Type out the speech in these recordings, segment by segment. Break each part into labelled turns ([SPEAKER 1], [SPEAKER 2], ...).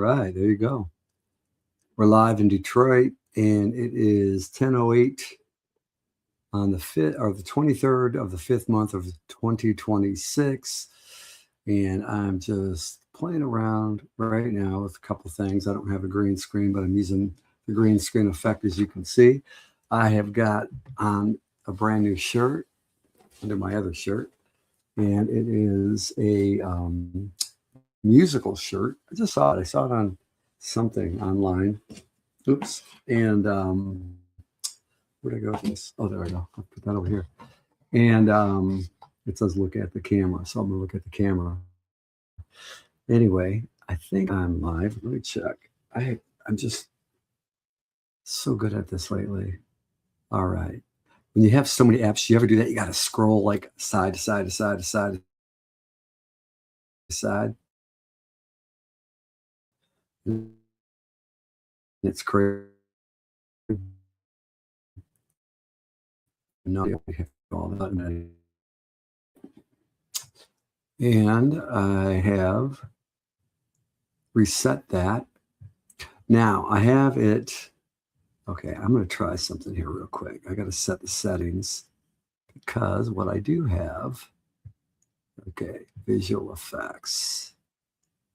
[SPEAKER 1] right, there you go. We're live in Detroit, and it is 10:08 on the 5th or the 23rd of the 5th month of 2026. And I'm just playing around right now with a couple things. I don't have a green screen, but I'm using the green screen effect. As you can see, I have got on a brand new shirt under my other shirt, and it is a musical shirt. I just saw it. I saw it on something online. Oops. And where'd I go with this? Oh, there I go. I'll put that over here. And it says look at the camera. So I'm going to look at the camera. Anyway, I think I'm live. Let me check. I'm just so good at this lately. All right. When you have so many apps, you ever do that? You got to scroll like side to side to side to side to side. It's crazy. No, all that. And I have reset that. Now I have it. Okay, I'm going to try something here real quick. I got to set the settings because what I do have, okay, visual effects.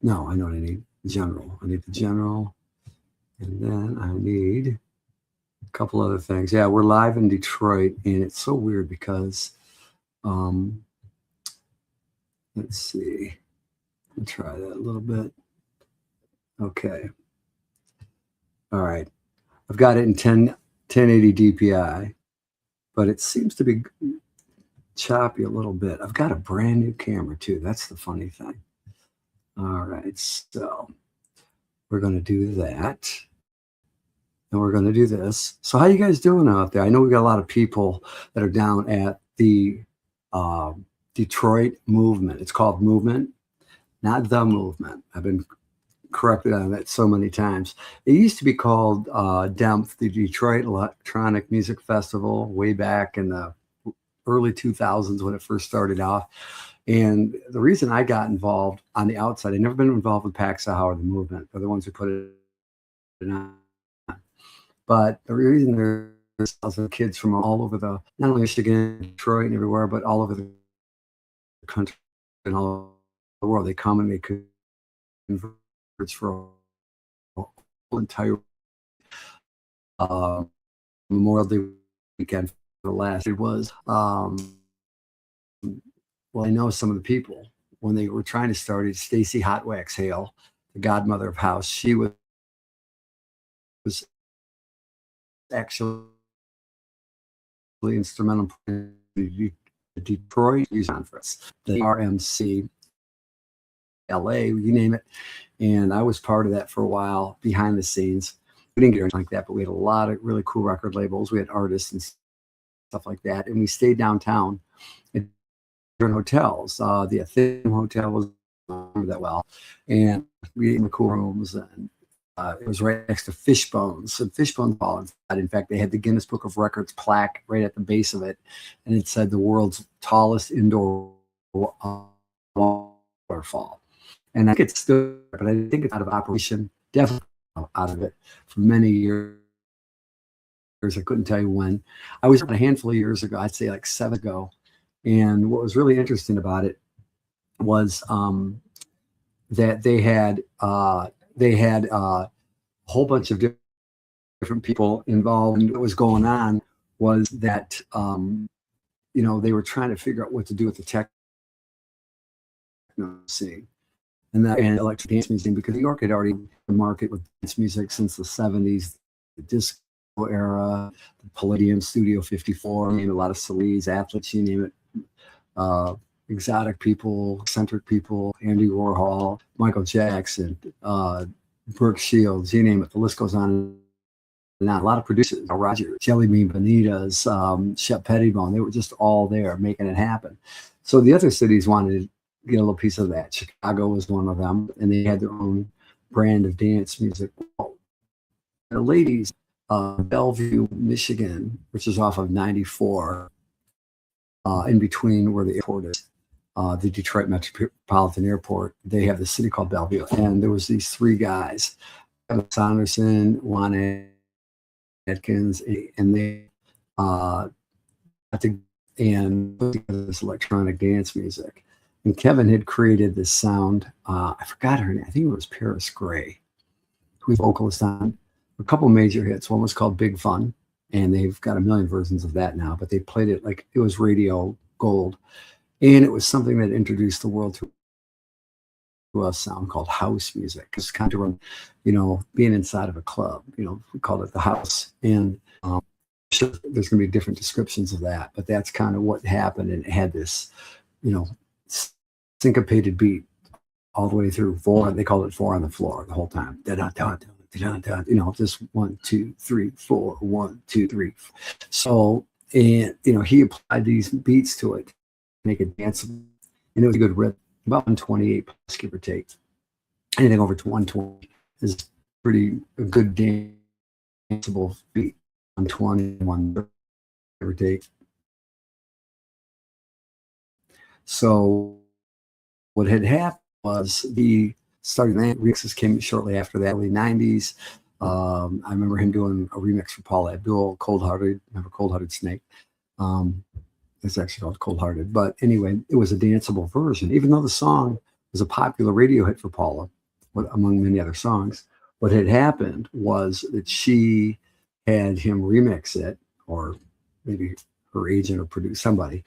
[SPEAKER 1] No, I know what I need. General. I need the general. And then I need a couple other things. Yeah, we're live in Detroit, and it's so weird because, let's see. I'll try that a little bit. Okay. All right. I've got it in 1080 DPI, but it seems to be choppy a little bit. I've got a brand new camera too. That's the funny thing. All right. So we're going to do that. And we're going to do this. So how you guys doing out there? I know we got a lot of people that are down at the Detroit movement. It's called Movement, not the Movement. I've been corrected on that so many times. It used to be called DEMF, the Detroit Electronic Music Festival, way back in the early 2000s when it first started off. And the reason I got involved on the outside, I'd never been involved with Paxa or the Movement. They're the ones who put it on. But the reason there's thousands of kids from all over not only Michigan, Detroit, and everywhere, but all over the country and all over the world, they come and they converts for a whole entire Memorial Day weekend. For the last, it was well, I know some of the people when they were trying to start it. Stacy Hotwax Hale, the godmother of house, she was actually instrumental in the Detroit Music Conference, the RMC, LA, you name it. And I was part of that for a while behind the scenes. We didn't get anything like that, but we had a lot of really cool record labels. We had artists and stuff like that. And we stayed downtown in hotels. The Athenaeum Hotel was that well. And we ate in the cool rooms, and it was right next to Fishbones. And Fishbones Ball inside. In fact, they had the Guinness Book of Records plaque right at the base of it. And it said the world's tallest indoor waterfall. And I think it's still, but I think it's out of operation, definitely out of it for many years. I couldn't tell you when. I was a handful of years ago, I'd say like 7 ago. And what was really interesting about it was that they had a whole bunch of different people involved. And what was going on was that they were trying to figure out what to do with the techno scene and electric dance music, because New York had already been the market with dance music since the 70s, the disco era, the Palladium, Studio 54, a lot of celebrities, athletes, you name it. Exotic people, eccentric people, Andy Warhol, Michael Jackson, Brooke Shields, you name it. The list goes on and on. A lot of producers, Roger, Jelly Bean Bonitas, Shep Pettibone, they were just all there making it happen. So the other cities wanted to get a little piece of that. Chicago was one of them, and they had their own brand of dance music. The ladies, Bellevue, Michigan, which is off of 94, in between where the airport is. the Detroit Metropolitan Airport. They have the city called Bellevue, and there was these three guys, Kevin Saunderson, Juan Atkins, and they and put together this electronic dance music. And Kevin had created this sound. I forgot her name. I think it was Paris Gray, who's vocalist on a couple major hits. One was called Big Fun, and they've got a million versions of that now, but they played it like it was radio gold. And it was something that introduced the world to a sound called house music. It's kind of, being inside of a club, we called it the house. And sure, there's going to be different descriptions of that, but that's kind of what happened. And it had this, syncopated beat all the way through four. They called it four on the floor the whole time. Just 1, 2, 3, 4, 1, 2, 3. So, and he applied these beats to it, to make it danceable, and it was a good rhythm. About 128 plus, give or take. Anything over to 120 is a good danceable beat. 120, give or take. So what had happened was the starting remixes came shortly after that, early 90s. I remember him doing a remix for Paula Abdul, Cold Hearted. Remember Cold Hearted Snake? It's actually called Cold Hearted. But anyway, it was a danceable version. Even though the song was a popular radio hit for Paula, among many other songs, what had happened was that she had him remix it, or maybe her agent or produce somebody,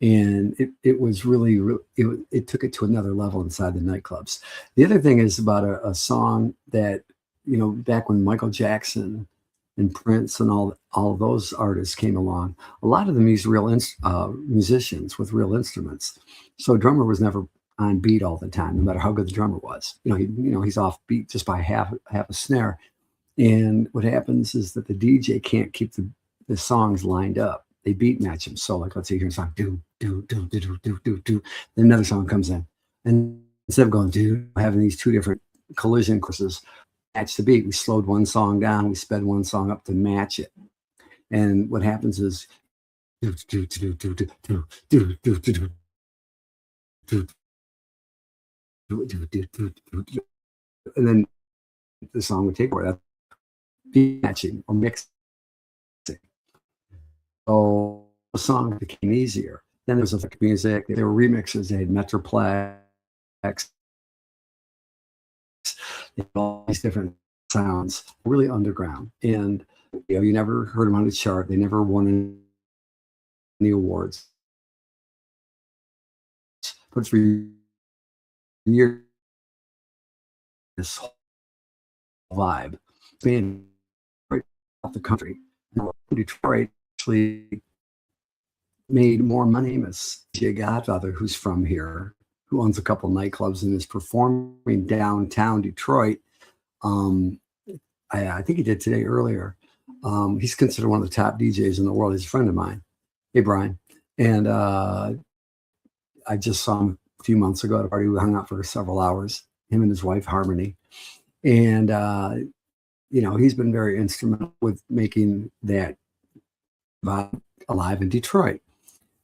[SPEAKER 1] and it was really it took it to another level inside the nightclubs. The other thing is about a song that, back when Michael Jackson and Prince and all of those artists came along, a lot of them used real musicians with real instruments. So a drummer was never on beat all the time, no matter how good the drummer was. He's off beat just by half a snare. And what happens is that the DJ can't keep the songs lined up. They beat match them. So, like, let's say you hear a song, do, do, do, do, do, do, do, do. Then another song comes in. And instead of going, having these two different collision courses match the beat, we slowed one song down, we sped one song up to match it. And what happens is, do, do, do, do, do, do, do, do, do, do, and then the song would take over. That's beat matching or mixing. So the song became easier. Then there was electronic music. There were remixes. They had Metroplex. They had all these different sounds, really underground. And you never heard them on the chart. They never won any awards. But for years, this whole vibe, being right off the country, Detroit actually made more money. As Jay Godfather, who's from here, who owns a couple nightclubs and is performing downtown Detroit. I think he did today earlier. He's considered one of the top DJs in the world. He's a friend of mine. Hey, Brian. And I just saw him a few months ago at a party. We hung out for several hours, him and his wife, Harmony. And, he's been very instrumental with making that vibe alive in Detroit.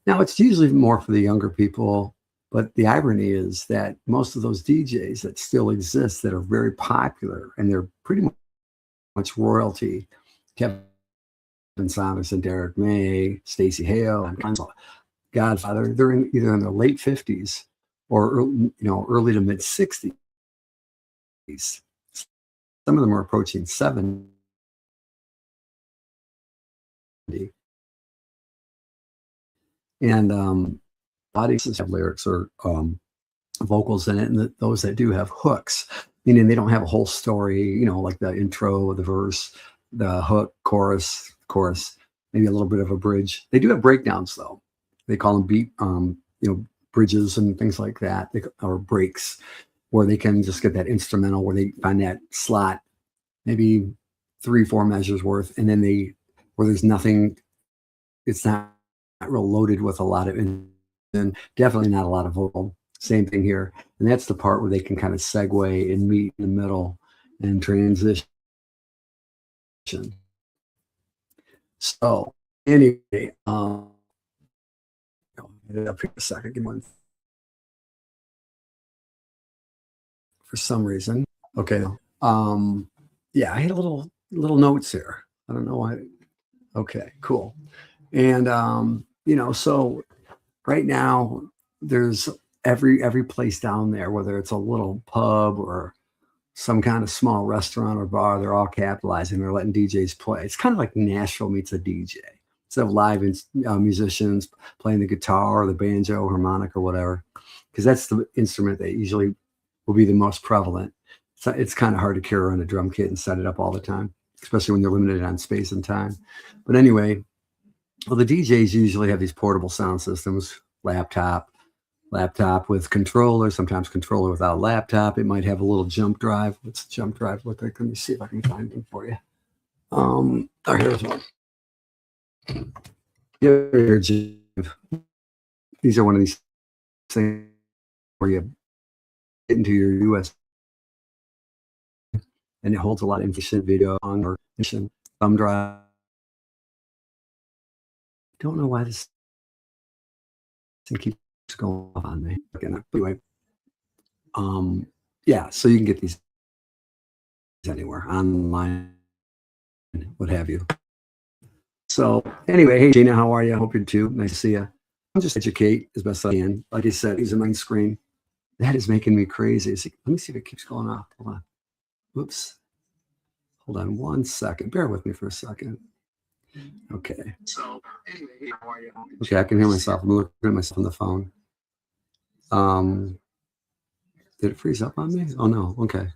[SPEAKER 1] Now, it's usually more for the younger people, but the irony is that most of those DJs that still exist that are very popular, and they're pretty much royalty, Kevin Saunderson, Derek May, Stacey Hale, and Godfather, they're either in their late 50s or early to mid 60s. Some of them are approaching 70. And a lot of these have lyrics or vocals in it, and those that do have hooks, meaning they don't have a whole story, like the intro, the verse, the hook, chorus, maybe a little bit of a bridge. They do have breakdowns, though. They call them beat, bridges and things like that, or breaks, where they can just get that instrumental, where they find that slot, maybe 3-4 measures worth, and then where there's nothing, it's not real loaded with a lot of, and definitely not a lot of vocal. Same thing here. And that's the part where they can kind of segue and meet in the middle and transition. So anyway, up here a second, give me one for some reason. Okay. Yeah, I had a little notes here. I don't know why. Okay, cool. And so right now there's every place down there, whether it's a little pub or some kind of small restaurant or bar, they're all capitalizing. They're letting DJs play. It's kind of like Nashville meets a DJ. Instead of live musicians playing the guitar or the banjo, harmonica, whatever, because that's the instrument that usually will be the most prevalent. So it's kind of hard to carry around a drum kit and set it up all the time, especially when you're limited on space and time. But anyway, well, the DJs usually have these portable sound systems, laptop with controller, sometimes controller without laptop. It might have a little jump drive. What's the jump drive look like? Let me see if I can find one for you. Here's one. These are one of these things where you get into your US and it holds a lot of information, video or thumb drive. Don't know why this thing keeps going off on me. Anyway, yeah, so you can get these anywhere, online, what have you. So anyway, hey Gina, how are you? I hope you're too. Nice to see you. I'll just educate as best I can. Like I said, using my screen. That is making me crazy. Let me see if it keeps going off. Hold on. Whoops. Hold on 1 second. Bear with me for a second. Okay. So anyway, how are you? Okay, I can hear myself. I'm looking at myself on the phone. Did it freeze up on me? Oh no. Okay.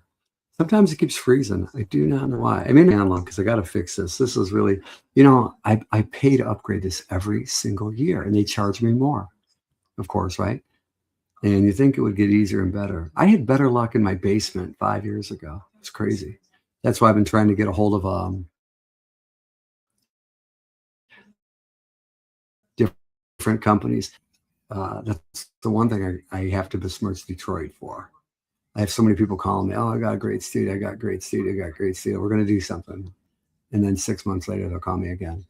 [SPEAKER 1] Sometimes it keeps freezing. I do not know why. I mean, I'm long because I got to fix this. This is really, I pay to upgrade this every single year, and they charge me more, of course, right? And you think it would get easier and better. I had better luck in my basement 5 years ago. It's crazy. That's why I've been trying to get a hold of different companies. That's the one thing I have to besmirch Detroit for. I have so many people calling me, oh, I got a great studio, I got great studio, I got great studio. We're going to do something. And then 6 months later, they'll call me again.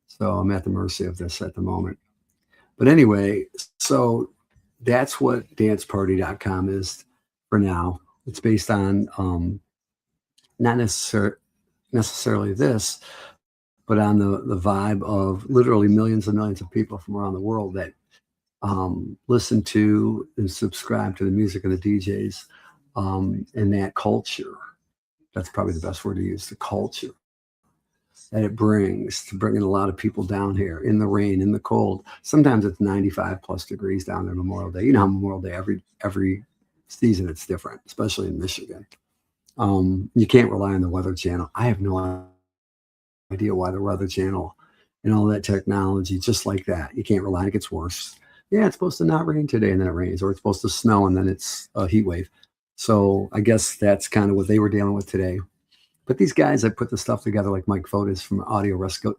[SPEAKER 1] So I'm at the mercy of this at the moment. But anyway, so that's what danceparty.com is for now. It's based on not necessarily this, but on the vibe of literally millions and millions of people from around the world that listen to and subscribe to the music of the DJs. And that culture, that's probably the best word to use, the culture that it brings to bringing a lot of people down here in the rain, in the cold. Sometimes it's 95 plus degrees down there Memorial Day. You know how Memorial Day, every season it's different, especially in Michigan. You can't rely on the Weather Channel. I have no idea why the Weather Channel and all that technology, just like that, you can't rely. It gets worse. Yeah, it's supposed to not rain today and then it rains, or it's supposed to snow and then it's a heat wave. So I guess that's kind of what they were dealing with today. But these guys that put the stuff together, like Mike Fotias from Audio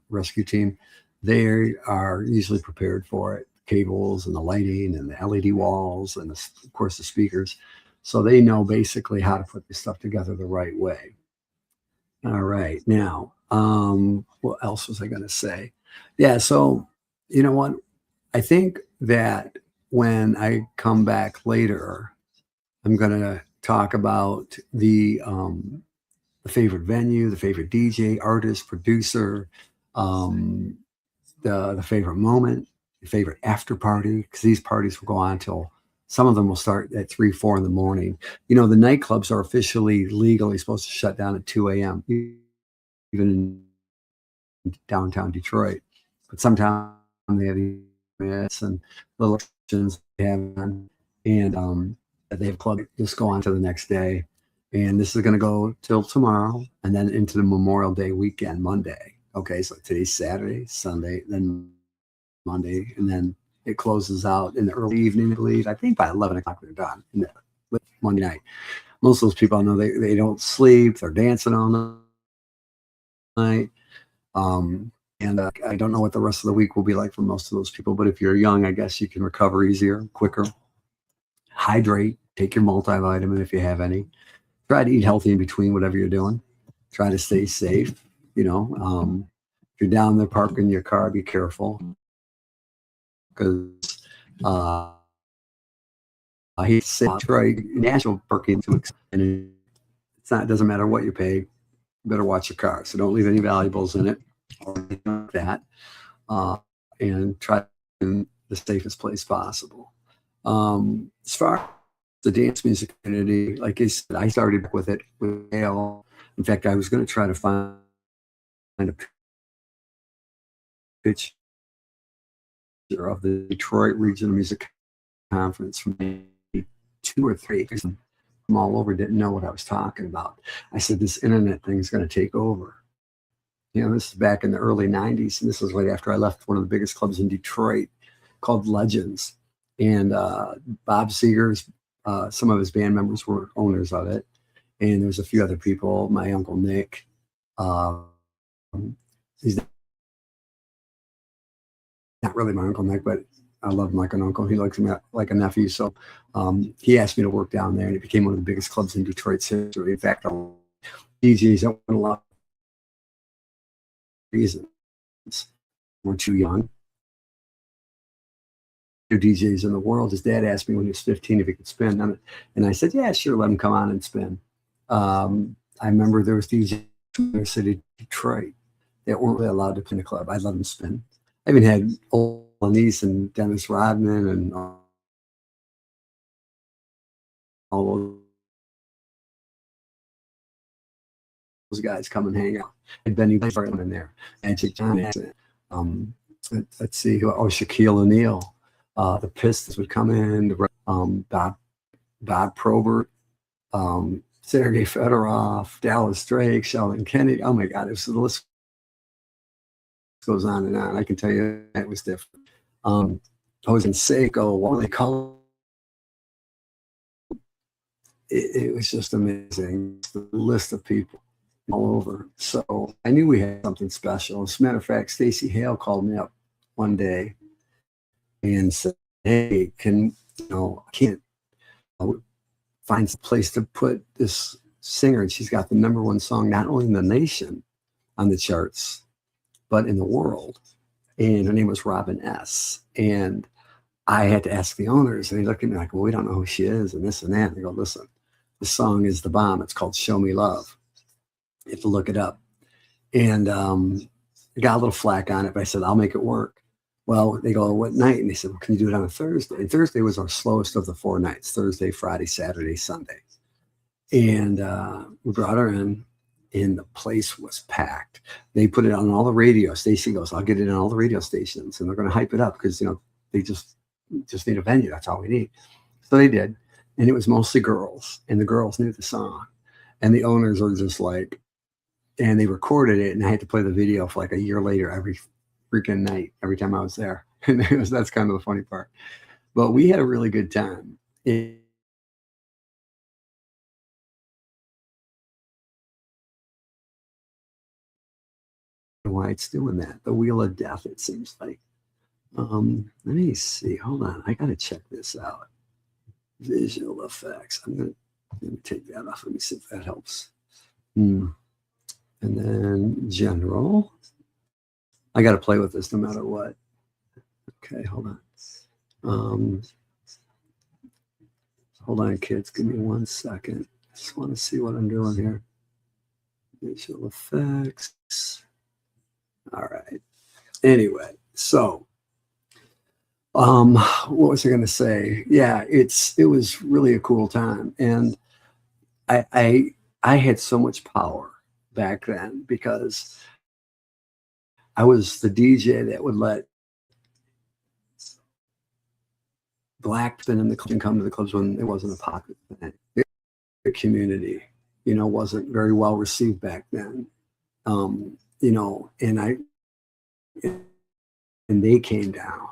[SPEAKER 1] Rescue Team, they are usually prepared for it. Cables and the lighting and the LED walls and, of course, the speakers. So they know basically how to put this stuff together the right way. All right. Now, what else was I going to say? Yeah. So, you know what? I think that when I come back later, I'm going to talk about the favorite venue, the favorite DJ, artist, producer, the favorite moment, the favorite after party, because these parties will go on till some of them will start at 3, 4 in the morning. The nightclubs are officially legally supposed to shut down at 2 a.m., even in downtown Detroit. But sometimes they have these minutes and little options they have on, and they have club just go on to the next day. And this is going to go till tomorrow and then into the Memorial Day weekend, Monday. Okay, so today's Saturday, Sunday, then Monday, and then it closes out in the early evening, I believe. I think by 11 o'clock they're done Monday night. Most of those people I know, they don't sleep. They're dancing all night. And I don't know what the rest of the week will be like for most of those people. But if you're young, I guess you can recover easier, quicker. Hydrate. Take your multivitamin if you have any. Try to eat healthy in between whatever you're doing. Try to stay safe. If you're down there parking your car, be careful. Because I hate to say Detroit, national parking too expensive. and it doesn't matter what you pay. You better watch your car. So don't leave any valuables in it or anything like that. And try in the safest place possible. As far as the dance music community, like I said, I started with it with Hale. In fact, I was going to try to find a picture of the Detroit Regional Music Conference from 2 or 3 from all over, didn't know what I was talking about. I said, this internet thing is going to take over. This is back in the early 90s, and this was right after I left one of the biggest clubs in Detroit called Legends. And Bob Seger's, some of his band members were owners of it. And there's a few other people, my Uncle Nick. He's not really my Uncle Nick, but I love him like an uncle. He likes him like a nephew. So he asked me to work down there, and it became one of the biggest clubs in Detroit's history. In fact, DJs that went a lot of reasons. We're too young. DJs in the world. His dad asked me when he was 15 if he could spin, and I said, "Yeah, sure, let him come on and spin." I remember there was DJs in the city of Detroit that weren't really allowed to play in the club. I'd let them spin. I even had old Denise and Dennis Rodman and all those guys come and hang out. And Benny Burton in there, Magic Johnson. Let's see, Shaquille O'Neal. The Pistons would come in. Bob Probert, Sergei Fedorov, Dallas Drake, Sheldon Kennedy. Oh my God, the list goes on and on. I can tell you that was different. Jose Canseco, Wally Cullen. It was just amazing. The list of people all over. So I knew we had something special. As a matter of fact, Stacey Hale called me up one day and said, "Hey, I can't find a place to put this singer, and she's got the #1 song not only in the nation on the charts, but in the world." And her name was Robin S. And I had to ask the owners, and they looked at me like, "Well, we don't know who she is," and this and that. And they go, "Listen, the song is the bomb. It's called Show Me Love. You have to look it up." And I got a little flack on it, but I said, "I'll make it work." Well, they go, "What night?" And they said, "Well, can you do it on a Thursday?" And Thursday was our slowest of the 4 nights: Thursday, Friday, Saturday, Sunday. And we brought her in, and the place was packed. They put it on all the radio. Stacey goes, "I'll get it on all the radio stations, and they're going to hype it up because they just need a venue. That's all we need." So they did, and it was mostly girls, and the girls knew the song, and the owners were just like, and they recorded it, and I had to play the video for like a year later every freaking night, every time I was there. And that's kind of the funny part. But we had a really good time. Why it's doing that. The Wheel of Death, it seems like. Let me see. Hold on. I got to check this out. Visual effects. Let me take that off. Let me see if that helps. And then general. I got to play with this no matter what. Okay, hold on. Hold on, kids. Give me 1 second. I just want to see what I'm doing here. Visual effects. All right. Anyway, so what was I going to say? Yeah, it was really a cool time, and I had so much power back then because I was the DJ that would let black men in the club come to the clubs when it wasn't a popular thing. The community, wasn't very well received back then. And they came down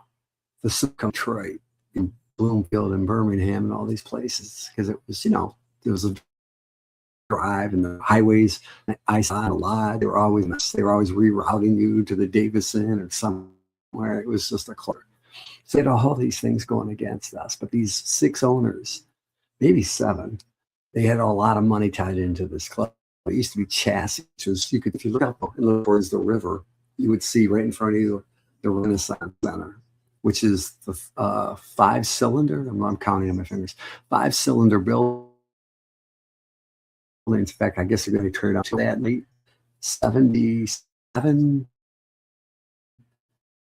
[SPEAKER 1] the Detroit, in Bloomfield and Birmingham and all these places because it was, there was a drive and the highways. I saw it a lot. They were always rerouting you to the Davison or somewhere. It was just a clutter. So they had all these things going against us. But these 6 owners, maybe 7, they had a lot of money tied into this club. It used to be chassis, which was if you look up and look towards the river, you would see right in front of you the Renaissance Center, which is the 5-cylinder. I'm counting on my fingers. 5-cylinder building In fact, I guess they're going to trade up to that late 77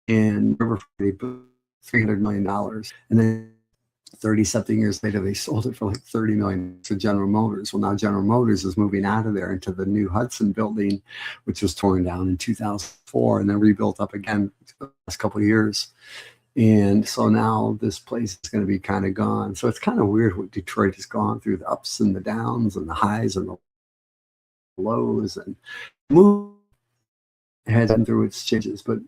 [SPEAKER 1] in River. They put $300 million, and then 30 something years later, they sold it for like 30 million to General Motors. Well, now General Motors is moving out of there into the new Hudson building, which was torn down in 2004 and then rebuilt up again the last couple of years. And so now this place is going to be kind of gone. So it's kind of weird what Detroit has gone through, the ups and the downs and the highs and the lows, and move has been through its changes. But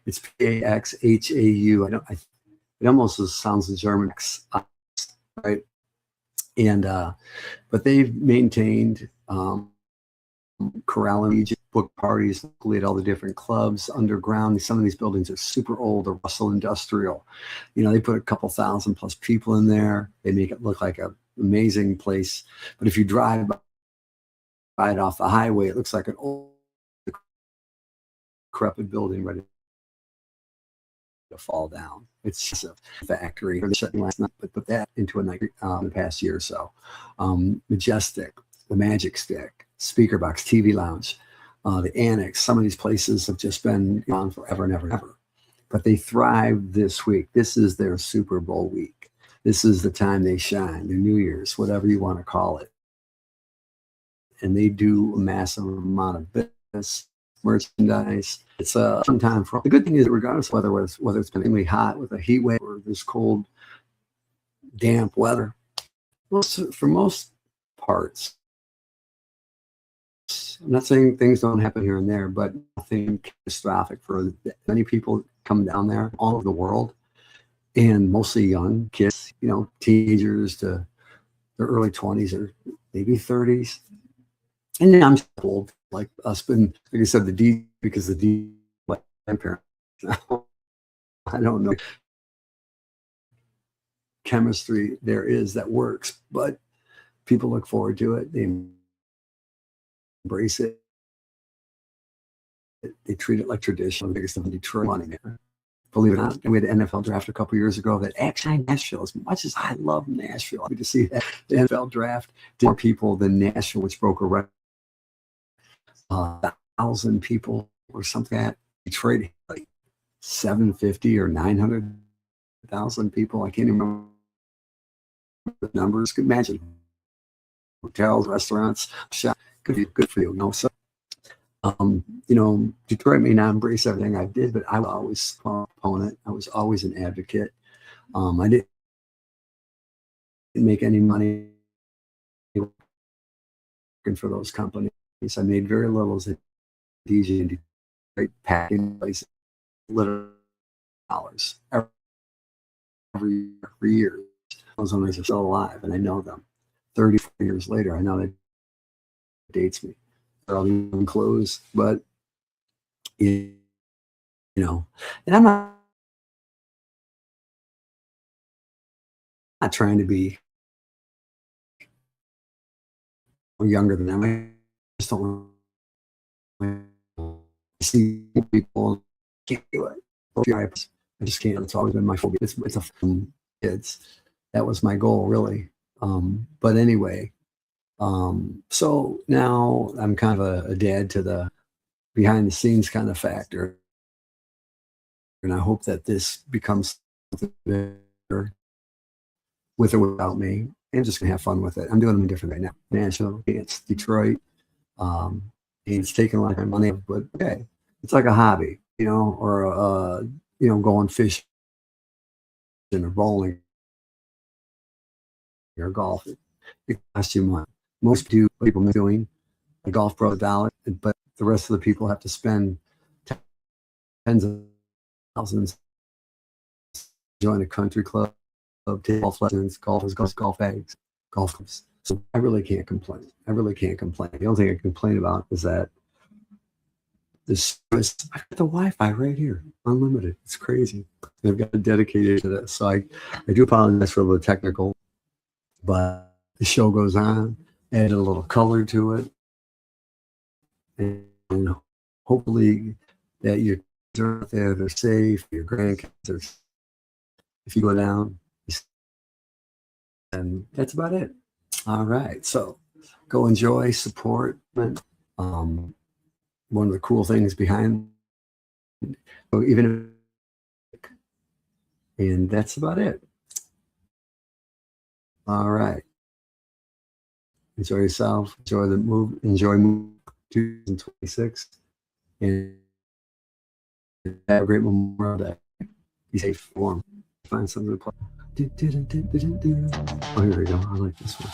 [SPEAKER 1] it's Paxhau. It almost sounds German, right? And but they've maintained corral and Egypt, book parties locally at all the different clubs underground. Some of these buildings are super old, or Russell Industrial. They put a couple thousand plus people in there. They make it look like an amazing place. But if you drive by it off the highway, it looks like an old, decrepit building ready to fall down. It's just a factory. They're shutting last night, but put that into a night in the past year or so. Majestic, the Magic Stick, Speaker Box, TV Lounge, the Annex. Some of these places have just been gone forever and ever and ever. But they thrive this week. This is their Super Bowl week. This is the time they shine, their New Year's, whatever you want to call it. And they do a massive amount of business, merchandise. It's a fun time for all. The good thing is, regardless of whether it's been really hot with a heat wave or this cold, damp weather, for most parts, I'm not saying things don't happen here and there, but nothing catastrophic for many people come down there all over the world, and mostly young kids, teenagers to their early 20s or maybe 30s. And then I'm old, like us, but like I said, because the D, like my parents, I don't know chemistry there is that works, but people look forward to it. They embrace it. They treat it like tradition. The biggest thing in Detroit, money there. Believe it or not, we had an NFL draft a couple of years ago that actually Nashville, as much as I love Nashville, happy to see that the NFL draft did more people than Nashville, which broke a record. 1,000 people or something like that. Detroit like 750 or 900,000 people. I can't even remember the numbers. Could imagine hotels, restaurants, shops. Good for you. So, Detroit may not embrace everything I did, but I was always an opponent. I was always an advocate. I didn't make any money working for those companies. I made very little as a DJ in Detroit, packing places, literally dollars every year. Those owners are still alive, and I know them. 34 years later, I know that dates me. They're all in clothes, but and I'm not trying to be younger than them. I just don't see people can't do it. I just can't. It's always been my phobia. It's a fun kids. That was my goal, really. But anyway, so now I'm kind of a dad to the behind the scenes kind of factor, and I hope that this becomes something better with or without me, and just gonna have fun with it. I'm doing them different right now. Nashville, it's Detroit. And it's taking a lot of money, but okay, it's like a hobby, or going fishing or bowling or golf. It costs you money. Most people doing a golf pro $1, but the rest of the people have to spend tens of thousands to join a country club, take golf lessons, golf bags, golf clubs. So I really can't complain. The only thing I can complain about is that this I got the Wi-Fi right here, unlimited. It's crazy. I've got it dedicated to this. So I do apologize for the technical, but the show goes on. Add a little color to it, and hopefully that your kids are out there, they're safe. Your grandkids are. If you go down, and that's about it. All right, so go enjoy, support. One of the cool things behind, so even if, and that's about it. All right. Enjoy yourself. Enjoy the move. Enjoy move 2026, and have a great Memorial Day. Be safe, warm. Find something to play. Oh, here we go. I like this one.